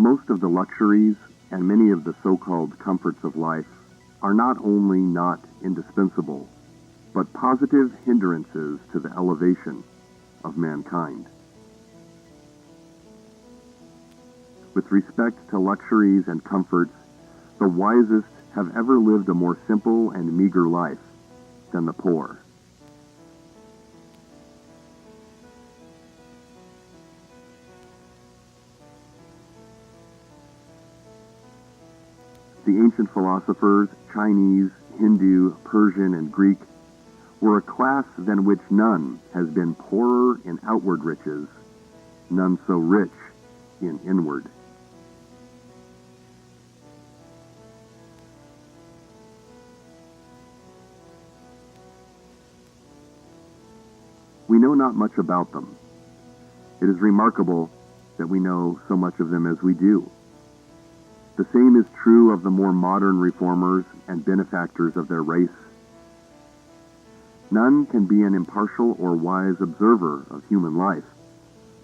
Most of the luxuries and many of the so-called comforts of life are not only not indispensable, but positive hindrances to the elevation of mankind. With respect to luxuries and comforts, the wisest have ever lived a more simple and meager life than the poor. The ancient philosophers, Chinese, Hindu, Persian, and Greek, were a class than which none has been poorer in outward riches, none so rich in inward. We know not much about them. It is remarkable that we know so much of them as we do. The same is true of the more modern reformers and benefactors of their race. None can be an impartial or wise observer of human life,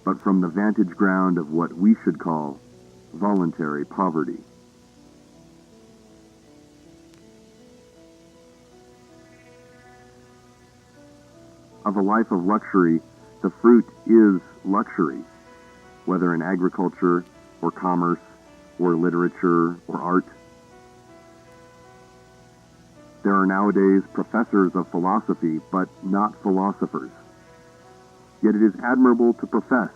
but from the vantage ground of what we should call voluntary poverty. Of a life of luxury, the fruit is luxury, whether in agriculture or commerce or literature or art. There are nowadays professors of philosophy, but not philosophers. Yet it is admirable to profess,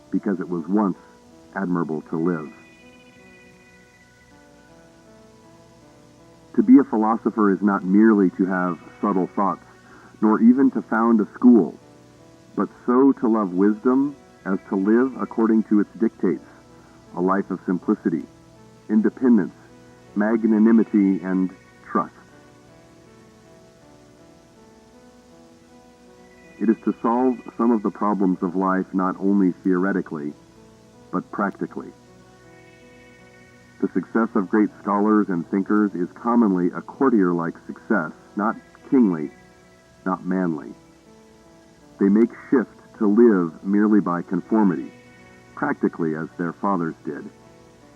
because it was once admirable to live. To be a philosopher is not merely to have subtle thoughts, nor even to found a school, but so to love wisdom as to live according to its dictates, a life of simplicity, independence, magnanimity, and trust. It is to solve some of the problems of life not only theoretically, but practically. The success of great scholars and thinkers is commonly a courtier-like success, not kingly, not manly. They make shift to live merely by conformity, practically as their fathers did,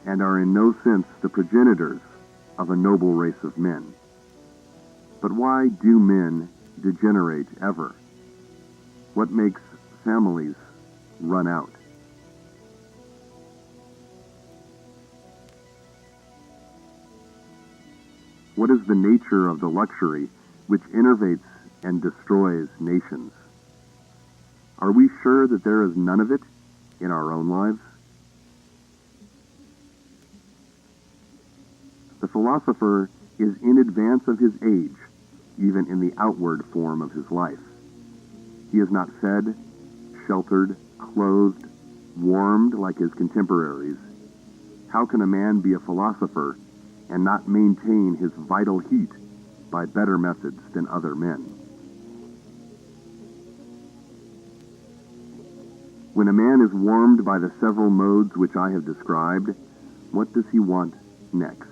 and are in no sense the progenitors of a noble race of men. But why do men degenerate ever? What makes families run out? What is the nature of the luxury which enervates and destroys nations? Are we sure that there is none of it in our own lives? The philosopher is in advance of his age, even in the outward form of his life. He is not fed, sheltered, clothed, warmed like his contemporaries. How can a man be a philosopher and not maintain his vital heat by better methods than other men? When a man is warmed by the several modes which I have described, what does he want next?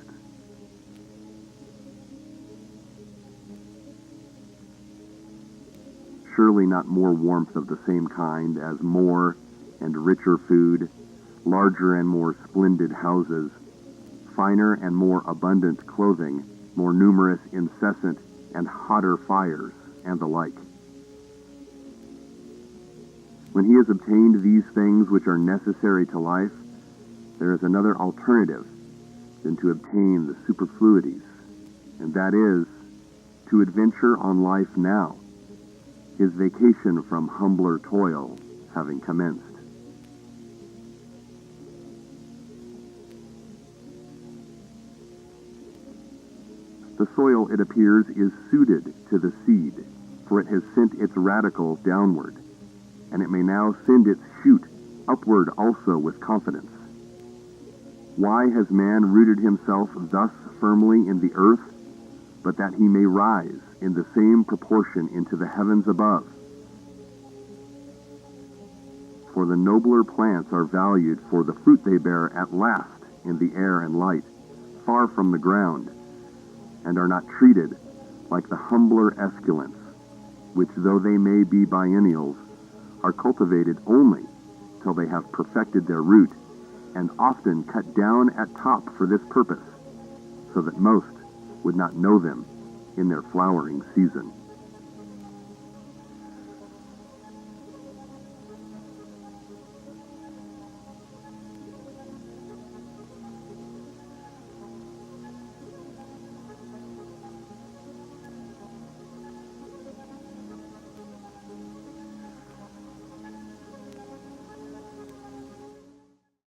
Surely not more warmth of the same kind as more and richer food, larger and more splendid houses, finer and more abundant clothing, more numerous, incessant, and hotter fires, and the like. When he has obtained these things which are necessary to life, there is another alternative than to obtain the superfluities, and that is to adventure on life now, his vacation from humbler toil having commenced. The soil, it appears, is suited to the seed, for it has sent its radicle downward, and it may now send its shoot upward also with confidence. Why has man rooted himself thus firmly in the earth, but that he may rise in the same proportion into the heavens above? For the nobler plants are valued for the fruit they bear at last in the air and light, far from the ground, and are not treated like the humbler esculents, which, though they may be biennials, are cultivated only till they have perfected their root and often cut down at top for this purpose, so that most would not know them in their flowering season.